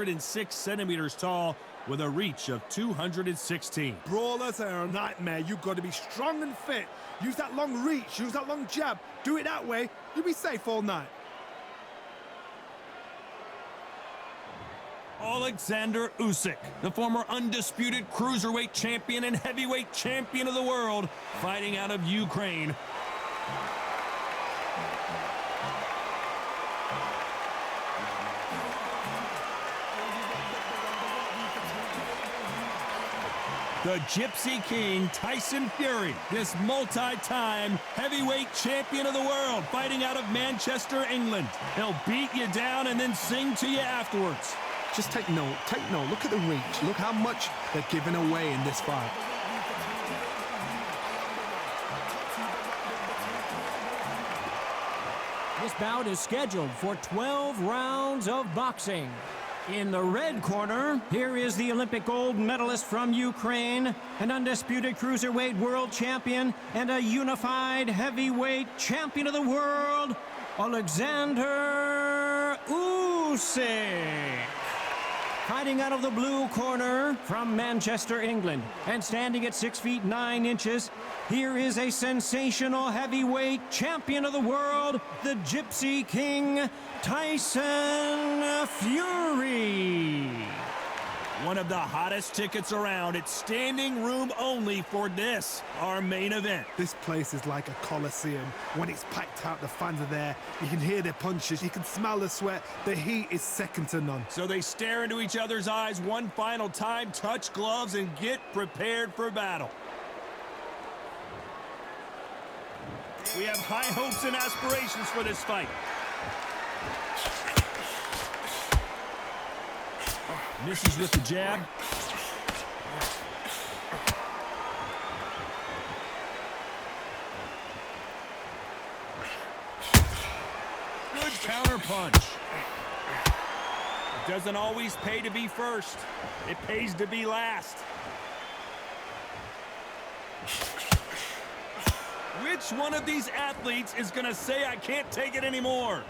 106 centimeters tall with a reach of 216. Brawlers are a nightmare. You've got to be strong and fit. Use that long reach, use that long jab. Do it that way, you'll be safe all night. Oleksandr Usyk, the former undisputed cruiserweight champion and heavyweight champion of the world, fighting out of Ukraine. The Gypsy King, Tyson Fury, this multi-time heavyweight champion of the world, fighting out of Manchester, England. He'll beat you down and then sing to you afterwards. Just take note, Look at the reach. Look how much they're giving away in this fight. This bout is scheduled for 12 rounds of boxing. In the red corner, here is the Olympic gold medalist from Ukraine, an undisputed cruiserweight world champion, and a unified heavyweight champion of the world, Oleksandr Usyk. Fighting out of the blue corner from Manchester, England, and standing at 6 feet 9 inches, here is a sensational heavyweight champion of the world, the Gypsy King, Tyson Fury. One of the hottest tickets around. It's standing room only for this, our main event. This place is like a coliseum. When it's packed out, the fans are there. You can hear their punches. You can smell the sweat. The heat is second to none. So they stare into each other's eyes one final time, touch gloves, and get prepared for battle. We have high hopes and aspirations for this fight. Misses with the jab. Good counter punch. It doesn't always pay to be first. It pays to be last. Which one of these athletes is going to say, I can't take it anymore?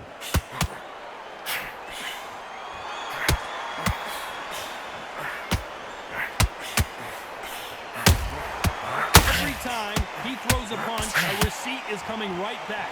Every time he throws a punch, a receipt is coming right back.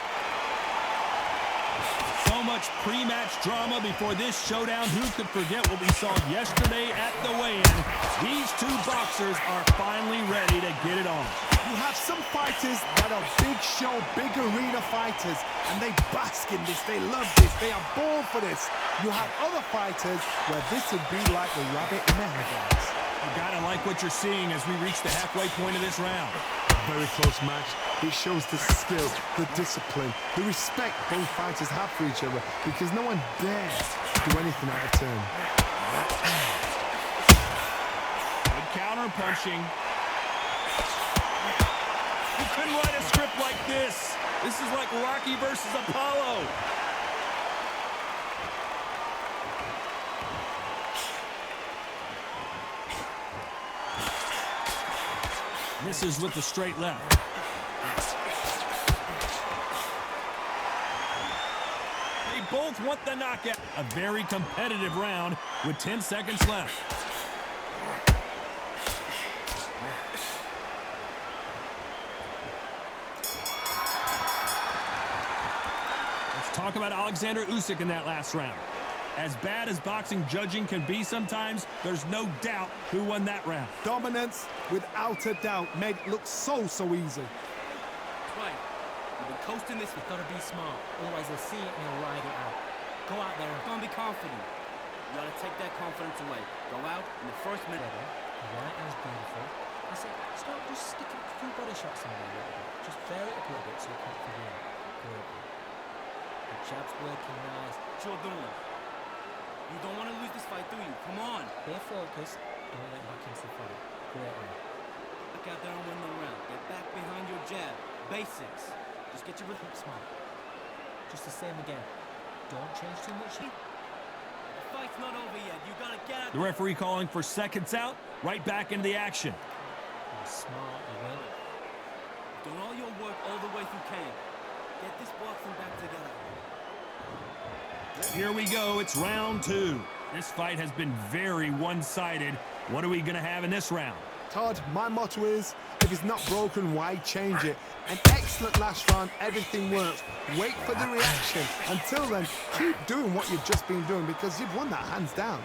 So much pre-match drama before this showdown. Who could forget what we saw yesterday at the weigh-in? These two boxers are finally ready to get it on. You have some fighters that are big show, big arena fighters, and they bask in this, they love this, they are born for this. You have other fighters where this would be like the rabbit in the headlights. You gotta like what you're seeing as we reach the halfway point of this round. Very close match. It shows the skill, the discipline, the respect both fighters have for each other, because no one dares do anything out of turn. Good counter punching. You couldn't write a script like this. This is like Rocky versus Apollo. Misses with the straight left. They both want the knockout. A very competitive round with 10 seconds left. Let's talk about Oleksandr Usyk in that last round. As bad as boxing judging can be sometimes, there's no doubt who won that round. Dominance, without a doubt, made it look so easy. Right. You've been coasting this, you've got to be smart. Otherwise they'll see it and they'll ride it out. Go out there and don't be confident. You got to take that confidence away. Go out in the first minute. The right hand's beautiful. I said, start just sticking a few body shots in there a little bit. Just vary it up a little bit so you can't figure it out. Good. The jab's working nice. What you're doing. You don't want to lose this fight, do you? Come on. Stay focused. Don't let back into the fight. Great one. Look out there and win the round. Get back behind your jab. Basics. Just get your rhythm. Smart. Just the same again. Don't change too much. The fight's not over yet. You got to get out. The referee calling for seconds out. Right back into the action. You're smart, you win. Doing all your work all the way through camp. Get this boxing back together. Here we go. It's round two. This fight has been very one-sided. What are we going to have in this round? Todd, my motto is, if it's not broken, why change it? An excellent last round, everything works. Wait for the reaction. Until then, keep doing what you've just been doing because you've won that hands down.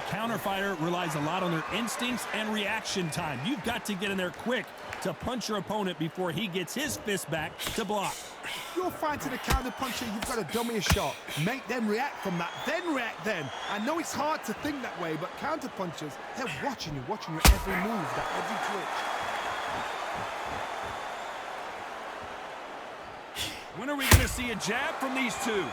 Counter fighter relies a lot on their instincts and reaction time. You've got to get in there quick to punch your opponent before he gets his fist back to block. You're fighting a counter puncher, you've got to dummy a shot. Make them react from that, then react then. I know it's hard to think that way, but counter punchers, they're watching your every move, that every twitch. When are we going to see a jab from these two?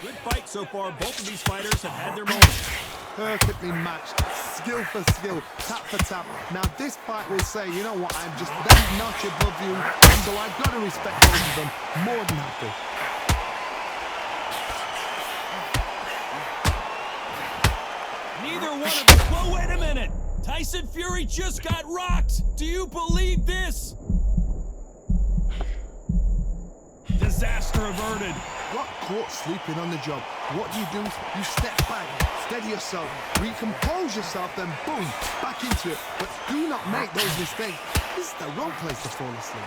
Good fight so far. Both of these fighters have had their moments. Perfectly matched, skill for skill, tap for tap. Now this fight will say, you know what, I'm just that notch above you, so I've got to respect both of them more than happy. Neither one of them. Whoa, wait a minute. Tyson Fury just got rocked. Do you believe this? Disaster averted. Got caught sleeping on the job. What do? You step back, steady yourself, recompose yourself, then boom, back into it. But do not make those mistakes. This is the wrong place to fall asleep.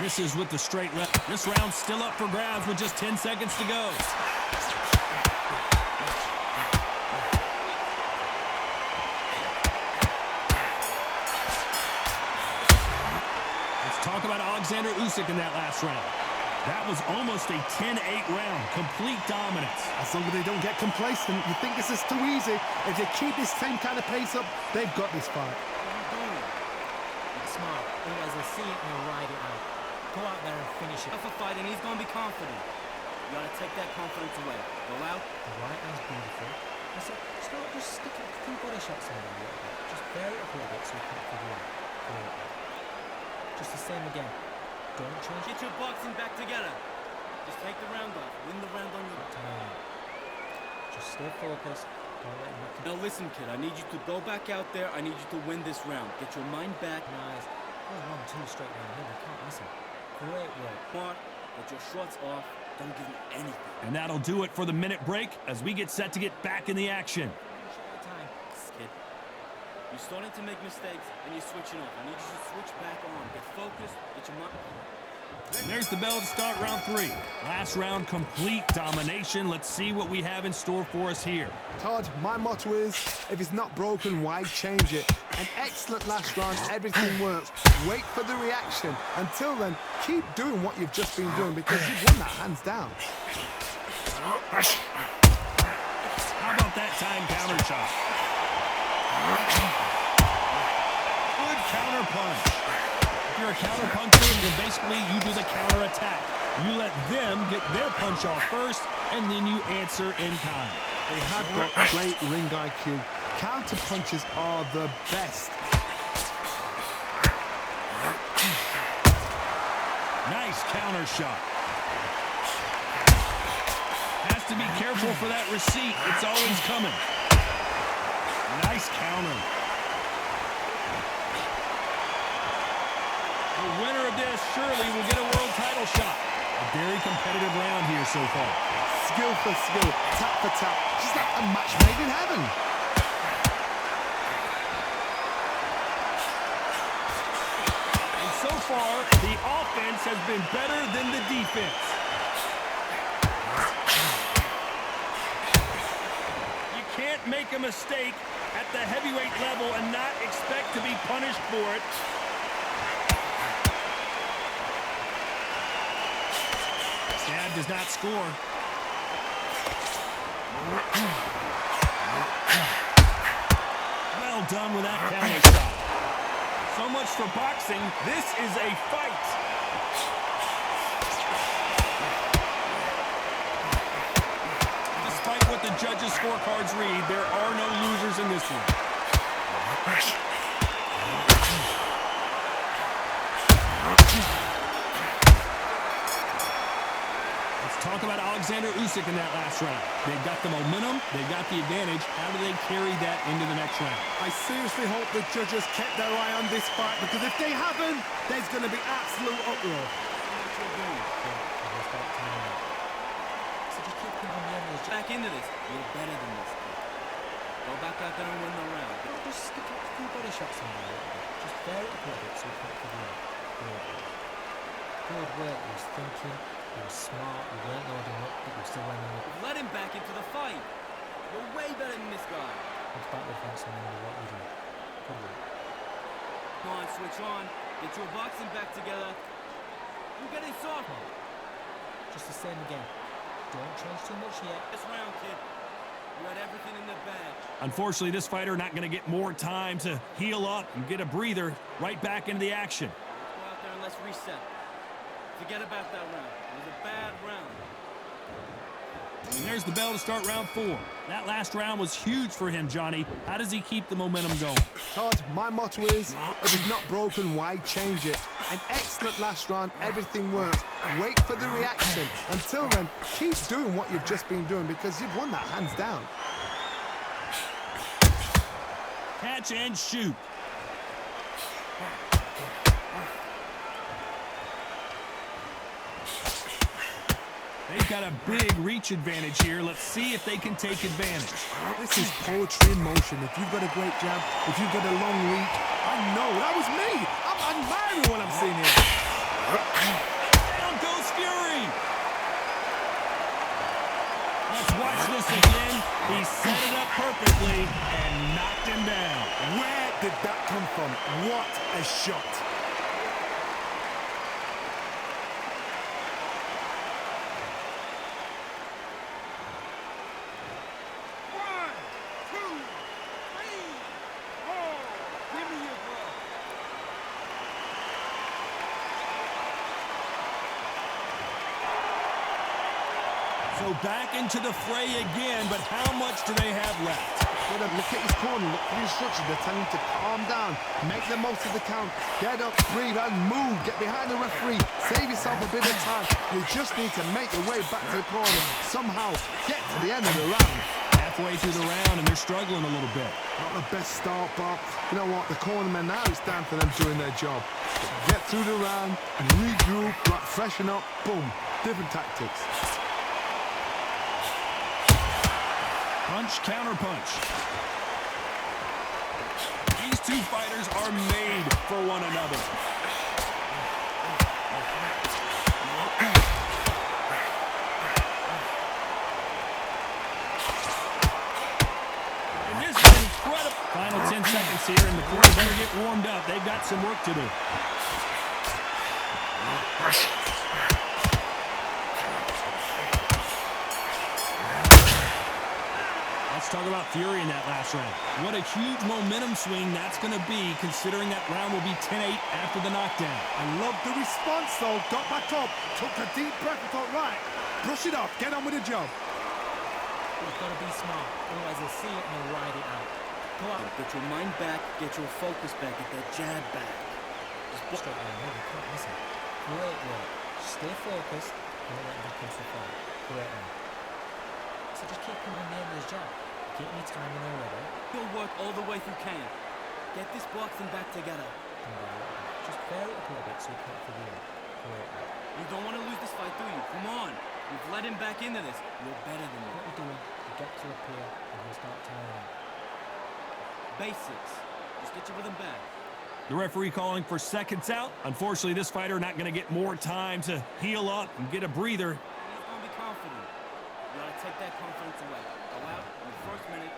Misses with the straight left. This round's still up for grabs with just 10 seconds to go. Talk about Oleksandr Usyk in that last round. That was almost a 10-8 round. Complete dominance. As long as they don't get complacent, you think this is too easy. If they keep this same kind of pace up, they've got this fight. Be smart, otherwise they'll see it and they'll ride it out. Go out there and finish it. Tough a fight and he's going to be confident. You got to take that confidence away. Go out. The right hand's beautiful. I said, just stick a few body shots on him a little bit. Just vary it a little bit so we can't figure it out. Just the same again. Don't change. Get your boxing back together. Just take the round off. Win the round on your time. Just stay focused. Don't let him. Now listen, kid. I need you to go back out there. I need you to win this round. Get your mind back. Nice. That was 1-2 straight down here. We can't miss him. Great work. Smart. Get your shots off. Don't give him anything. And that'll do it for the minute break as we get set to get back in the action. Time, kid. You're starting to make mistakes and you're switching off. I need you to switch back on. Get focused. Get your mind. And there's the bell to start round 3. Last round, complete domination. Let's see what we have in store for us here. Todd, my motto is, if it's not broken, why change it? An excellent last round, everything works. Wait for the reaction. Until then, keep doing what you've just been doing because you've won that hands down. How about that time counter shot? Good counter punch. If you're a counter puncher, then basically you do the counter attack. You let them get their punch off first, and then you answer in kind. They have got great ring IQ. Counter punches are the best. Nice counter shot. Has to be careful for that receipt. It's always coming. Nice counter. The winner of this surely will get a world title shot. A very competitive round here so far. Skill for skill, tap for tap. Just like a match made in heaven. And so far, the offense has been better than the defense. You can't make a mistake at the heavyweight level and not expect to be punished for it. Jab does not score. Well done with that counter shot. So much for boxing. This is a fight. Despite what the judges' scorecards read, there are no losers in this one. Talk about Oleksandr Usyk in that last round. They've got the momentum, they've got the advantage. How do they carry that into the next round? I seriously hope the judges kept their eye on this fight, because if they haven't, there's going to be absolute uproar. So just keep him on the end of the back into this. You're better than this. Go back out there and win the round. Just stick a few body shots in there a little bit. Just bear it up a little bit so you can't figure it out. Good work. He was thinking. He was smart. You weren't loading up, but you still running up. Let him back into the fight. You're way better than this guy. It's back defense and then what you do. Good work. Come on, switch on. Get your boxing back together. You're getting soft. Just the same again. Don't change too much yet. This round, kid. You had everything in the bag. Unfortunately, this fighter not going to get more time to heal up and get a breather. Right back into the action. Let's go out there and let's reset. Forget about that round. It was a bad round. And there's the bell to start round 4. That last round was huge for him, Johnny. How does he keep the momentum going? Todd, my motto is, if it's not broken, why change it? An excellent last round, everything worked. Wait for the reaction. Until then, keep doing what you've just been doing, because you've won that hands down. Catch and shoot. They've got a big reach advantage here. Let's see if they can take advantage. This is poetry in motion. If you've got a great jab, if you've got a long reach, I know, that was me. I'm admiring what I'm seeing here. Down goes Fury. Let's watch this again. He set it up perfectly and knocked him down. Where did that come from? What a shot. So back into the fray again, but how much do they have left? Look at his corner, look for the instructions. They're telling him to calm down, make the most of the count, get up, breathe, and move. Get behind the referee, save yourself a bit of time. You just need to make your way back to the corner. Somehow, get to the end of the round. Halfway through the round, and they're struggling a little bit. Not the best start, but you know what? The cornermen now, it's time for them doing their job. Get through the round, and regroup, like freshen up, boom. Different tactics. Punch, counter punch. These two fighters are made for one another. And this is incredible. Final 10 seconds here, and the corner better get warmed up. They've got some work to do. Let's talk about Fury in that last round. What a huge momentum swing that's going to be, considering that round will be 10-8 after the knockdown. I love the response, though. Got back up, took a deep breath and thought, right, brush it off, get on with the job. You've got to be smart, otherwise they'll see it and they'll ride it out. Go on. Get your mind back, get your focus back, get that jab back. Just straight down here, you can't miss it. Great work. Stay focused and don't let that come so far. Great man. So just keep him on the end of his jab. Keep me time in there already. You'll work all the way through camp. Get this boxing back together. Just bear it up a little bit so you can't figure it out. Great man. You don't want to lose this fight, do you? Come on. You've let him back into this. You're better than What me. you're doing, you get to up here and he'll start tiring out. Basics. Just get your rhythm back. The referee calling for seconds out. Unfortunately, this fighter not going to get more time to heal up and get a breather. He's going to be confident. You got to take that confidence away. Go out in the first minute.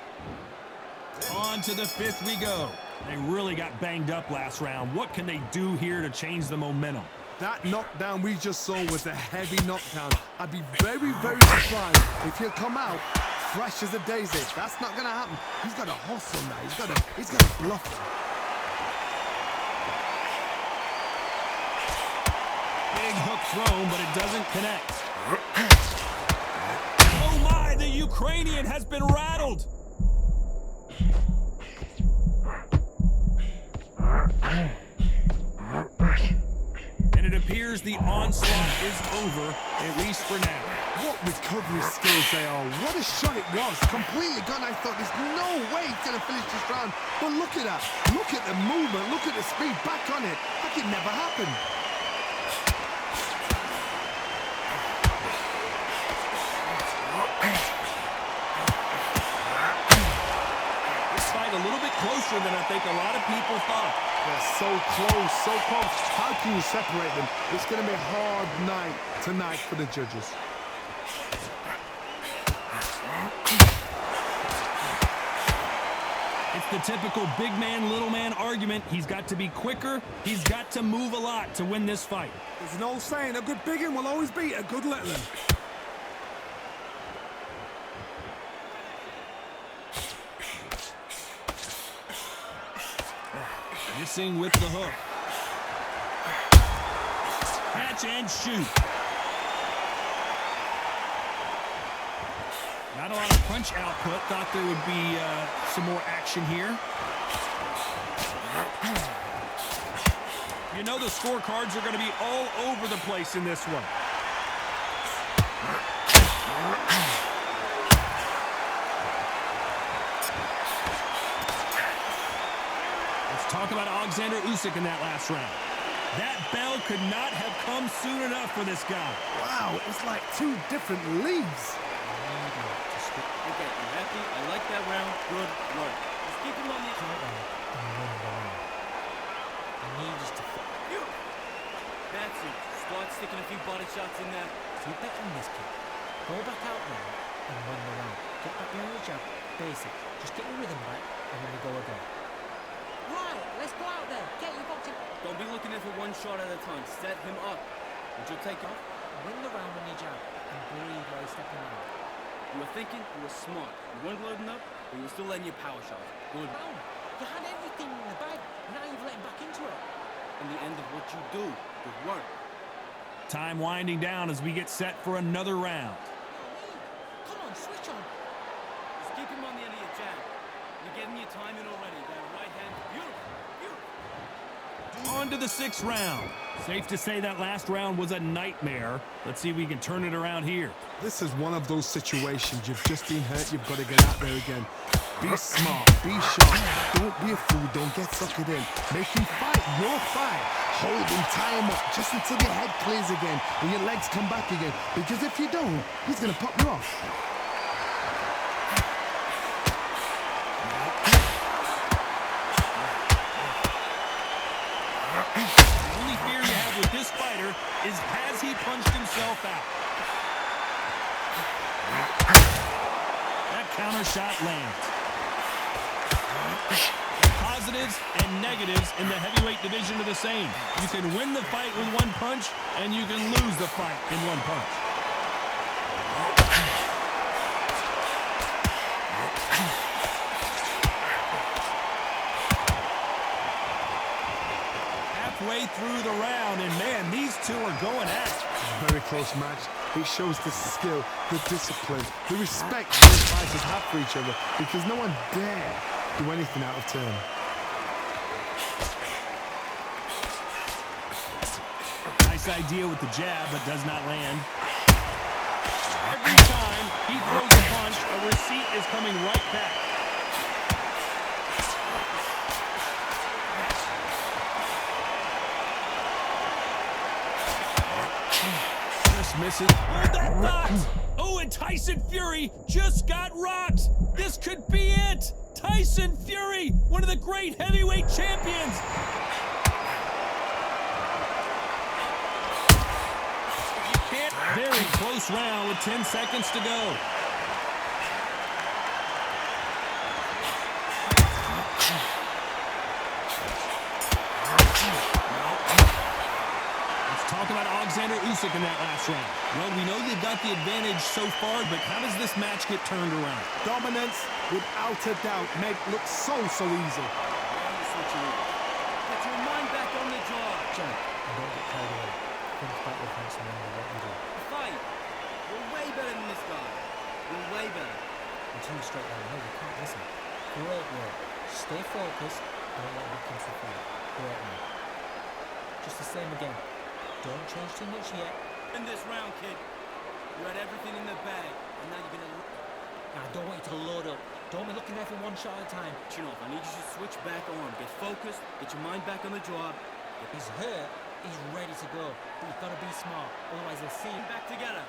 On to the 5th we go. They really got banged up last round. What can they do here to change the momentum? That knockdown we just saw was a heavy knockdown. I'd be very, very surprised if he'll come out fresh as a daisy. That's not going to happen. He's got to hustle now. He's got to bluff him. Big hook thrown, but it doesn't connect. Oh my, the Ukrainian has been rattled. And it appears the onslaught is over, at least for now. What recovery skills they are. What a shot it was. Completely gone. I thought there's no way he's going to finish this round. But look at that. Look at the movement. Look at the speed. Back on it. Like it never happened. This fight a little bit closer than I think a lot of people thought. They're so close, so close. How can you separate them? It's going to be a hard night tonight for the judges. It's the typical big man, little man argument. He's got to be quicker. He's got to move a lot to win this fight. There's an old saying, a good big one will always beat a good little one. Missing with the hook. Catch and shoot. Not a lot of punch output. Thought there would be some more action here. You know the scorecards are going to be all over the place in this one. Let's talk about Oleksandr Usyk in that last round. That bell could not have come soon enough for this guy. Wow, it's like two different leagues. Okay, you happy? I like that round. Good work. Just keep him on the... That's it. Start sticking a few body shots in there. Keep that on this kid. Go back out there and run the round. Get back behind the jab. Basic. Just get your rhythm back and then we go again. Right, let's go out there. Get your boxing. Don't be looking in for one shot at a time. Set him up. Would you take off? Win the round on your jab and breathe while you're stepping out. You were thinking, you were smart. You weren't loading up, but you were still letting your power shots. Good. Round. You had everything in the bag. Now you've let him back into it. And the end of what you do. Good work. Time winding down as we get set for another round. Come on, switch on. Just keep him on the end of your jab. You're getting your time in already. That right hand. Beautiful. Beautiful. On to the sixth round. Safe to say that last round was a nightmare. Let's see if we can turn it around here. This is one of those situations. You've just been hurt. You've got to get out there again. Be smart. Be sharp. Don't be a fool. Don't get suckered in. Make him fight your fight. Hold him, tie him up just until your head clears again and your legs come back again. Because if you don't, he's going to pop you off. The only fear you have with this fighter is has he punched himself out? That counter shot lands. Positives and negatives in the heavyweight division are the same. You can win the fight with one punch, and you can lose the fight in one punch. Halfway through the round, and man, these two are going at it. Very close match. It shows the skill, the discipline, the respect both fighters have for each other because no one dare do anything out of turn. Nice idea with the jab, but does not land. Every time he throws a punch, a receipt is coming right back. Just misses. Hold that thought! Oh, and Tyson Fury just got rocked! This could be it! Tyson Fury, one of the great heavyweight champions! Very close round with 10 seconds to go. Let's talk about Oleksandr Usyk in that last round. Well, we know they've got the advantage so far, but how does this match get turned around? Dominance, without a doubt, make look so easy. Get your mind back on the job. Jab, and don't get carried away. Think back with hands and remember what you do. Fight. You're way better than this guy. You're way better. Continue straight down. No, you can't listen. Great work. Stay focused. Don't let it become the fight. Great man. Just the same again. Don't change too much yet. In this round, kid. You had everything in the bag, and now you're gonna... Now, I don't want you to load up. Don't be looking there for one shot at a time. Chin off. I need you to switch back on. Get focused. Get your mind back on the job. He's hurt. He's ready to go. But you've got to be smart. Otherwise, they'll see him. Back together.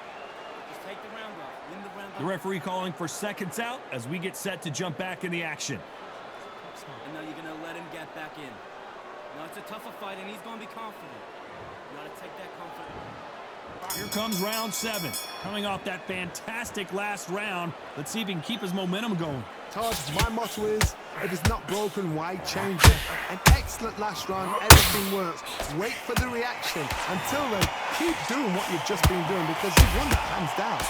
Just take the round off. Win the round off. The referee calling for seconds out as we get set to jump back in the action. And now you're going to let him get back in. Now, it's a tougher fight, and he's going to be confident. You got to take that confidence. Here comes round 7. Coming off that fantastic last round, let's see if he can keep his momentum going. Todd, my motto is, if it's not broken, why change it? An excellent last round, everything works. Wait for the reaction. Until then, keep doing what you've just been doing because you've won that hands down.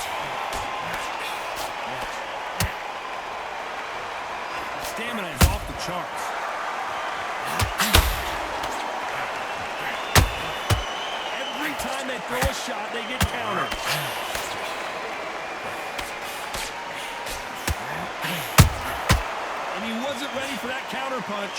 Stamina is off the charts. Every time they throw a shot, they get countered. And he wasn't ready for that counter punch.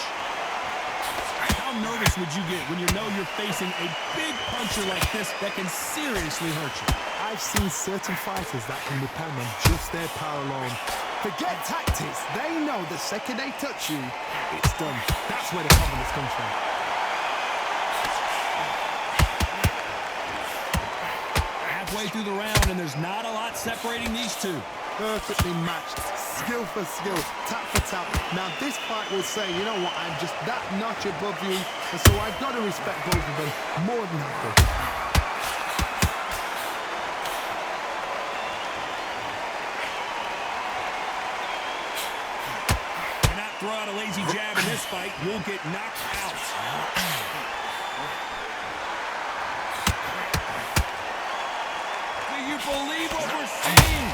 How nervous would you get when you know you're facing a big puncher like this that can seriously hurt you? I've seen certain fighters that can depend on just their power alone. Forget tactics. They know the second they touch you, it's done. That's where the confidence comes from. Halfway through the round, and there's not a lot separating these two. Perfectly matched, skill for skill, tap for tap. Now this fight will say, you know what, I'm just that notch above you, and so I've got to respect both of them more than happy. Throw out a lazy jab in this fight, you'll get knocked out. Do you believe what we're seeing?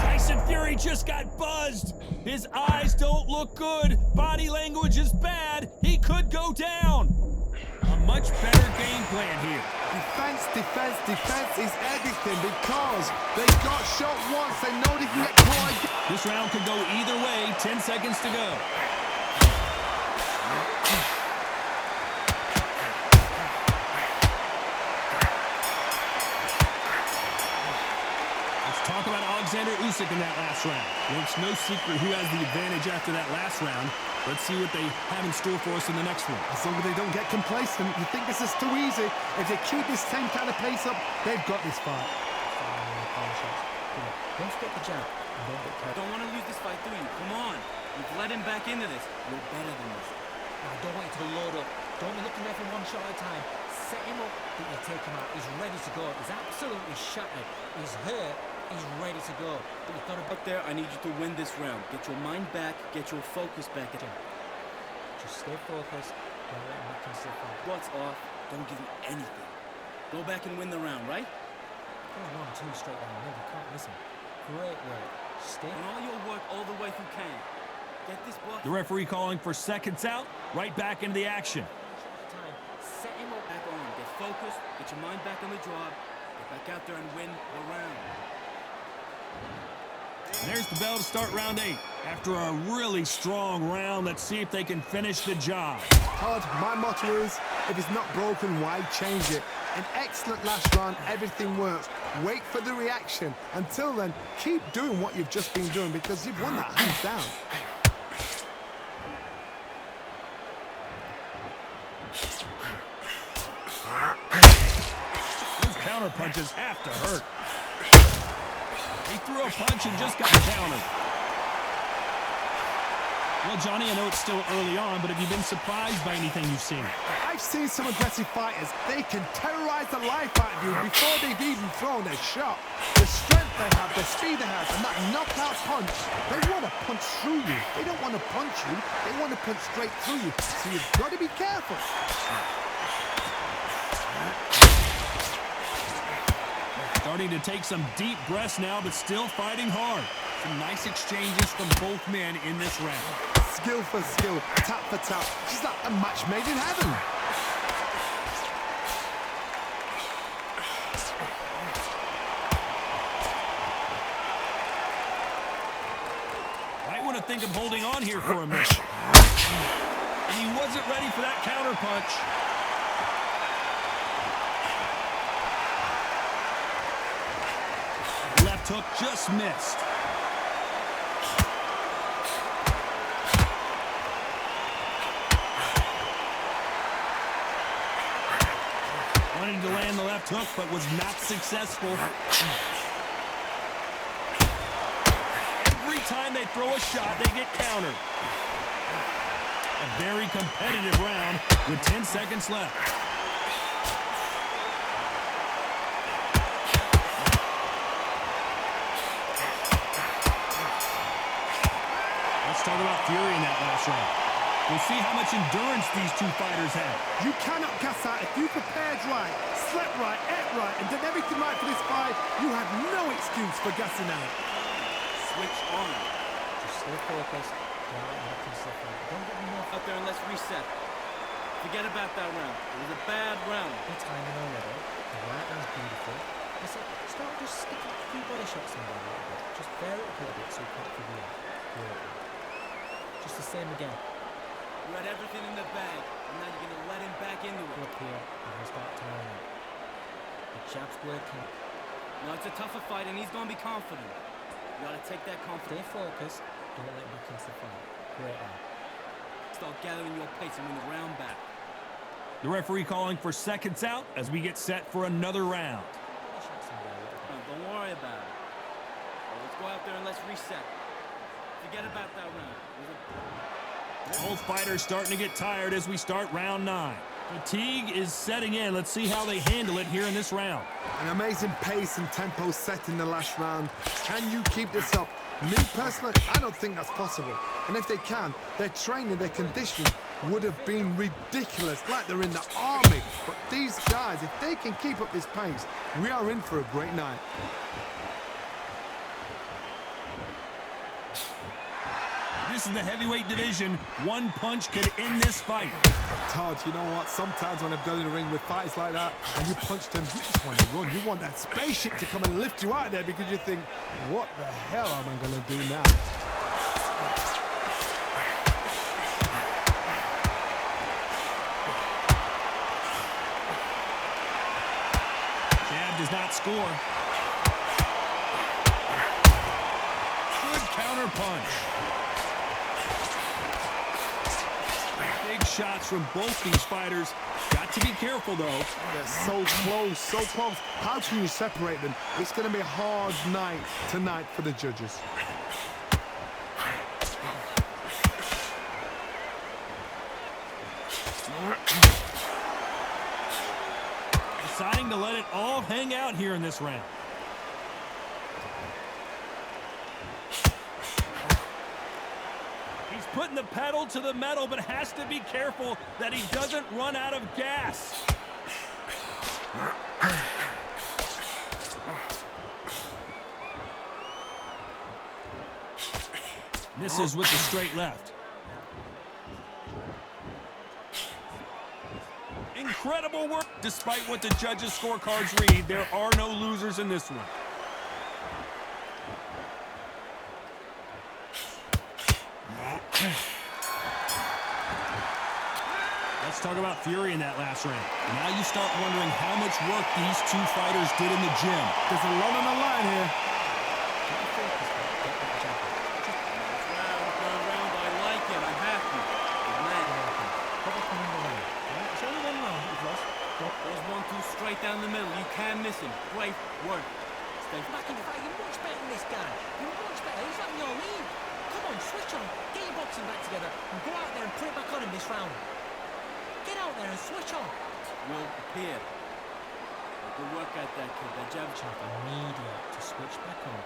Tyson Fury just got buzzed. His eyes don't look good. Body language is bad. He could go down. A much better game plan here. Defense, defense, defense is everything because they got shot once. They know they can get caught. This round could go either way. 10 seconds to go. Let's talk about Oleksandr Usyk in that last round. Well, it's no secret who has the advantage after that last round. Let's see what they have in store for us in the next one. As long as they don't get complacent, you think this is too easy. If they keep this same kind of pace up, they've got this fight. Don't forget the jab. Don't want to lose this fight, do you? Come on. You've led him back into this. You're better than this. Now, I don't want you to load up. Don't be looking there for one shot at a time. Set him up, but you take him out. He's ready to go. He's absolutely shattered. He's hurt. He's ready to go. But you've got to... Up there, I need you to win this round. Get your mind back. Get your focus back. Just stay focused. Don't let him back into the fight. What's off? Don't give him anything. Go back and win the round, right? Oh, 1, 2 straight down. No, you can't miss him. Great work. Stay. And all your work all the way through Kane. Get this block. The referee calling for seconds out. Right back into the action. Set him up. Back on. Get focused. Get your mind back on the job. Get back out there and win the round. And there's the bell to start round 8. After a really strong round, let's see if they can finish the job. Todd, my motto is, if it's not broken, why change it? An excellent last round, everything works. Wait for the reaction. Until then, keep doing what you've just been doing because you've won that hands down. Those counter punches have to hurt. He threw a punch and just got countered. Well, Johnny, I know it's still early on, but have you been surprised by anything you've seen? I've seen some aggressive fighters. They can terrorize the life out of you before they've even thrown their shot. The strength they have, the speed they have, and that knockout punch, they want to punch through you. They don't want to punch you. They want to punch straight through you. So you've got to be careful. Starting to take some deep breaths now, but still fighting hard. Some nice exchanges from both men in this round. Skill for skill, tap for tap. Just like a match made in heaven. Might want to think of holding on here for a minute. And he wasn't ready for that counter punch. left hook just missed. Wanted to land the left hook, but was not successful. Every time they throw a shot, they get countered. A very competitive round with 10 seconds left. Let's talk about fury in that last round. We'll see how much endurance these two fighters have. You cannot gas out. If you prepared right, slept right, ate right, and did everything right for this fight, you have no excuse for gassing out. Switch on. Just stay focused. Don't get enough out there and let's reset. Forget about that round. It was a bad round. Good timing already. The right hand's beautiful. Listen, start just sticking a few body shots in there a little bit. Just bear it up a little bit so you can't figure it out. Just the same again. You had everything in the bag, and now you're going to let him back into it. Look here, and he'll start tiring out. The jab's working. No, it's a tougher fight, and he's going to be confident. You got to take that confidence. Stay focused. Don't let him back into the fight. Great eye. Start gathering your pace and win the round back. The referee calling for seconds out as we get set for another round. Don't worry about it. Well, let's go out there and let's reset. Forget about that round. Both fighters starting to get tired as we start round 9. Fatigue is setting in. Let's see how they handle it here in this round. An amazing pace and tempo set in the last round. Can you keep this up? Me personally, I don't think that's possible. And if they can, their training, their conditioning would have been ridiculous, like they're in the army. But these guys, if they can keep up this pace, we are in for a great night. This is the heavyweight division. One punch could end this fight. Todd, you know what? Sometimes when I've gone in the ring with fights like that, and you punch them, you just want to run. You want that spaceship to come and lift you out of there because you think, what the hell am I going to do now? Jab does not score. Good counter punch. Big shots from both these fighters. Got to be careful, though. They're so close, so close. How can you separate them? It's going to be a hard night tonight for the judges. Deciding to let it all hang out here in this round. He's putting the pedal to the metal, but has to be careful that he doesn't run out of gas. Misses with the straight left. Incredible work. Despite what the judges' scorecards read, there are no losers in this one. Let's talk about fury in that last round. Now you start wondering how much work these two fighters did in the gym. There's a lot on the line here. Straight down the middle, you can miss him. Great work. Stay back in the fight. You're much better than this guy. You're much better. He's not in your league. Come on, switch on. Get your boxing back together and go out there and put it back on him this round. Get out there and switch on. Will appear. Good work at that kid. That jab chop immediate to switch back on.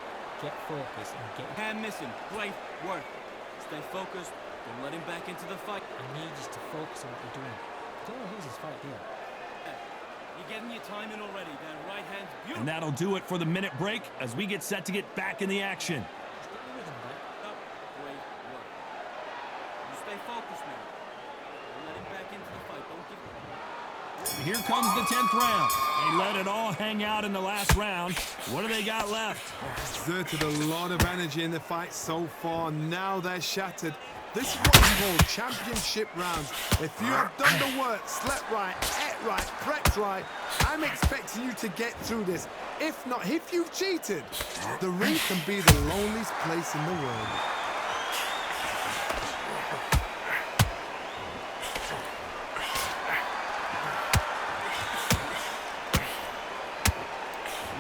Get focused and get. Can miss him. Great work. Stay focused. Don't let him back into the fight. I need you to focus on what you're doing. Don't lose this fight here. You're getting your time in already. That right hand's beautiful. And that'll do it for the minute break as we get set to get back in the action. Just get the rhythm back. Oh, great work. You stay focused now. Don't let him back into the fight. Don't give. Here comes the 10th round. They let it all hang out in the last round. What do they got left? Exerted a lot of energy in the fight so far. Now they're shattered. This is what we call championship rounds. If you have done the work, slept right, ate right, prep right. I'm expecting you to get through this. If not, if you've cheated, the ring can be the loneliest place in the world.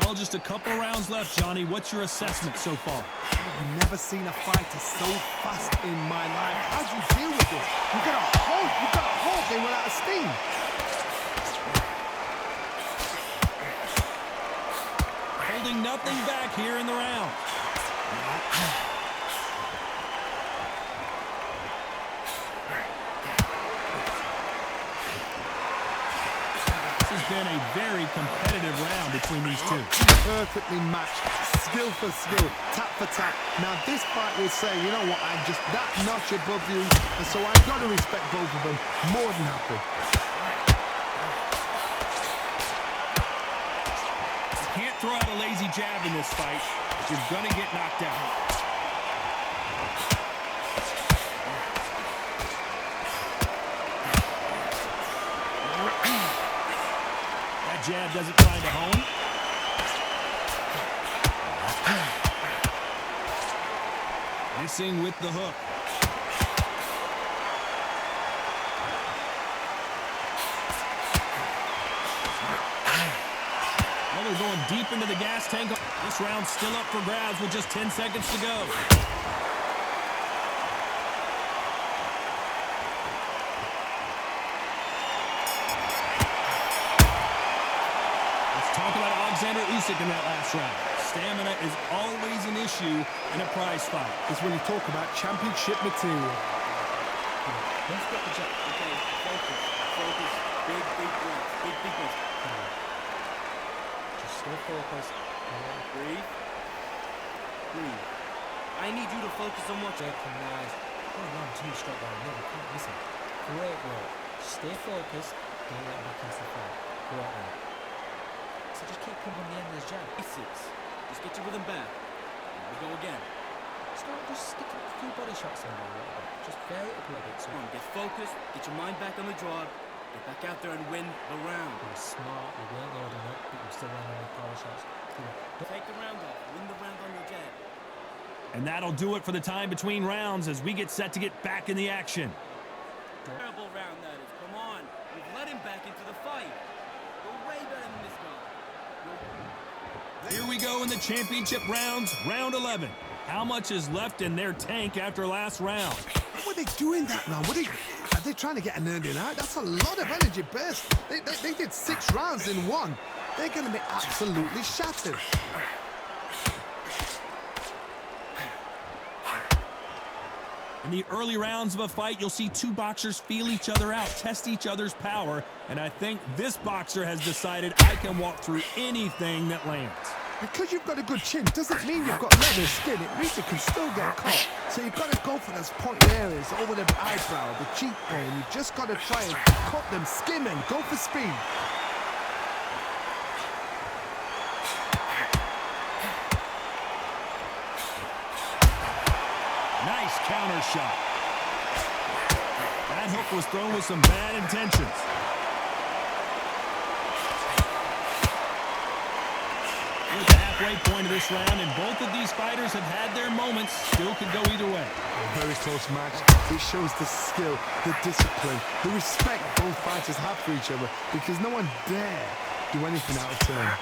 Well, just a couple rounds left, Johnny. What's your assessment so far? I've never seen a fighter so fast in my life. How do you deal with this? You gotta hold, they run out of steam. Holding nothing back here in the round. This has been a very competitive round between these two. Perfectly matched, skill for skill, tap for tap. Now this fight will say, you know what, I'm just that notch above you, and so I've got to respect both of them more than happy. You can't throw out a lazy jab in this fight. You're gonna get knocked out. That jab doesn't find a home. Missing with the hook. Well, they're going deep into the gas tank. This round's still up for grabs with just 10 seconds to go. Let's talk about Oleksandr Usyk in that last round. Stamina is always an issue in a prize fight. It's when you talk about championship material. Let's get the jab. Okay, focus. Focus. Big breaths. Big breaths. Just stay focused. Breathe. Breathe. I need you to focus on what you're recognized. Going on too straight down. No, we can't miss it. Great work. Stay focused. Don't let him back into the fight. Great work. So just keep pumping the end of this jab. Basics. Just get your rhythm back. Here we go again. Start just sticking a few body shots in there a little bit. Just vary it up a little bit. So get focused, get your mind back on the draw, get back out there and win the round. You were smart, you weren't loading up, but you were still running with power shots. Take the round off, win the round on your jab. And that'll do it for the time between rounds as we get set to get back in the action. Terrible round that is. Come on. We've let him back into the fight. You're way better than this guy. Here we go in the championship rounds, round 11. How much is left in their tank after last round? What were they doing that round? Are they trying to get an earning out? That's a lot of energy burst. They did 6 rounds in one. They're going to be absolutely shattered. In the early rounds of a fight, you'll see two boxers feel each other out, test each other's power, and I think this boxer has decided I can walk through anything that lands. Because you've got a good chin doesn't mean you've got leather skin. It means you can still get caught. So you've got to go for those point areas, over the eyebrow, the cheekbone. You've just got to try and cut them, skim and go for speed. Nice counter shot. That hook was thrown with some bad intentions. We're at the halfway point of this round, and both of these fighters have had their moments. Still could go either way. A very close match. It shows the skill, the discipline, the respect both fighters have for each other, because no one dare do anything out of turn.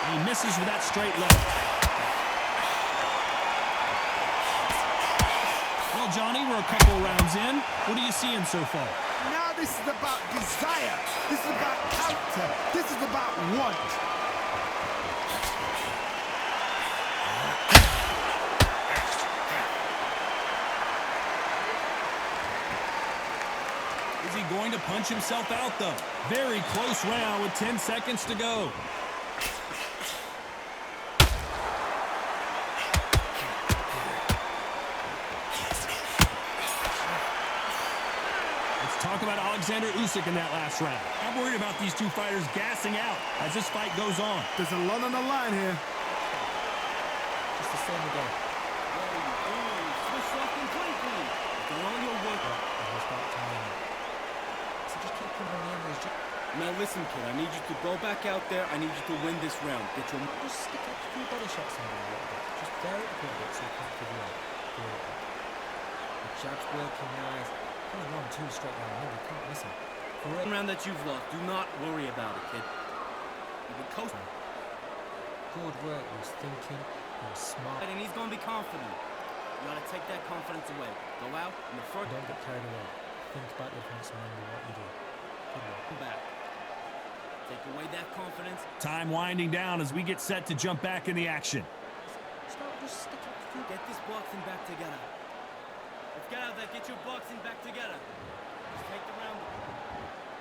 He misses with that straight left. Well, Johnny, we're a couple rounds in. What are you seeing so far? Now this is about desire. This is about character. This is about want. Is he going to punch himself out, though? Very close round with 10 seconds to go. Talk about Oleksandr Usyk in that last round. I'm worried about these two fighters gassing out as this fight goes on. There's a lot on the line here. Just a same again. Switch off completely. Do all your work. And he'll start timing. So just keep putting on the end of his jab. Now listen, kid, I need you to go back out there. I need you to win this round. Get your... Just stick up a few body shots in there a little bit. Just vary it up a little bit so you can't figure out. Good. The jab's working nice. Only 1-2 straight down the middle. You can't miss him. One round that you've lost, do not worry about it, kid. You've been coasting. Good work. He was thinking. He was smart. And he's going to be confident. You got to take that confidence away. Go out in the first... Don't get carried away. Think about your defense and remember what you do. Good work. Come back. Take away that confidence. Time winding down as we get set to jump back in the action. Just stick up a few. Get this boxing back together. Let's get out there. Get your boxing back together. Just take the round.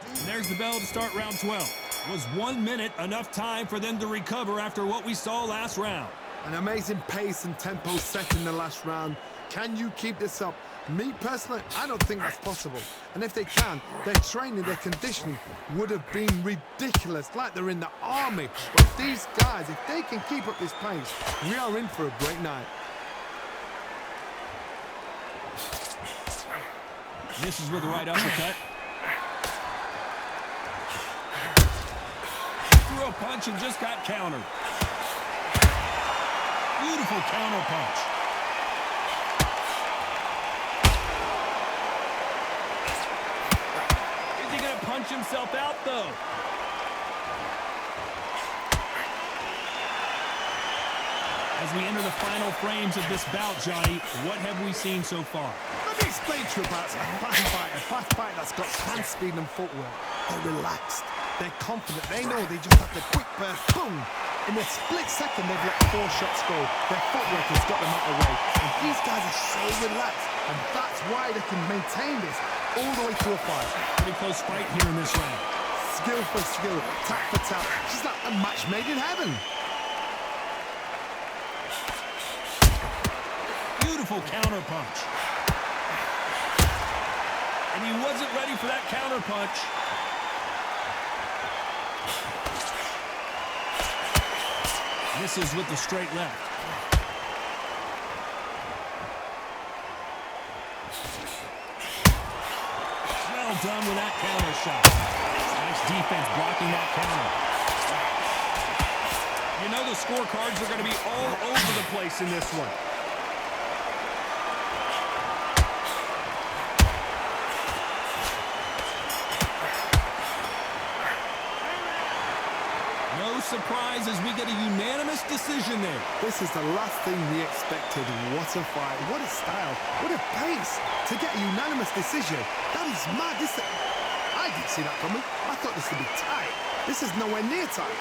And there's the bell to start round 12. Was 1 minute enough time for them to recover after what we saw last round? An amazing pace and tempo set in the last round. Can you keep this up? Me personally, I don't think that's possible. And if they can, their training, their conditioning would have been ridiculous, like they're in the army. But these guys, if they can keep up this pace, we are in for a great night. Misses with the right uppercut. Threw a punch and just got countered. Beautiful counter punch. Is he going to punch himself out, though? As we enter the final frames of this bout, Johnny, what have we seen so far? Let me explain to you about a fast fighter that's got hand speed and footwork. They're relaxed. They're confident. They know they just have the quick burst. Boom! In a split second, they've let 4 shots go. Their footwork has got them out of the way. And these guys are so relaxed. And that's why they can maintain this all the way to a fight. Pretty close fight here in this round. Skill for skill, tap for tap. Just like a match made in heaven. Beautiful counter punch. And he wasn't ready for that counter punch. Misses with the straight left. Well done with that counter shot. Nice defense blocking that counter. You know the scorecards are going to be all over the place in this one. No surprise as we get a unanimous decision there. This is the last thing we expected. What a fight, what a style, what a pace to get a unanimous decision. That is mad. I didn't see that coming. I thought this would be tight. This is nowhere near tight.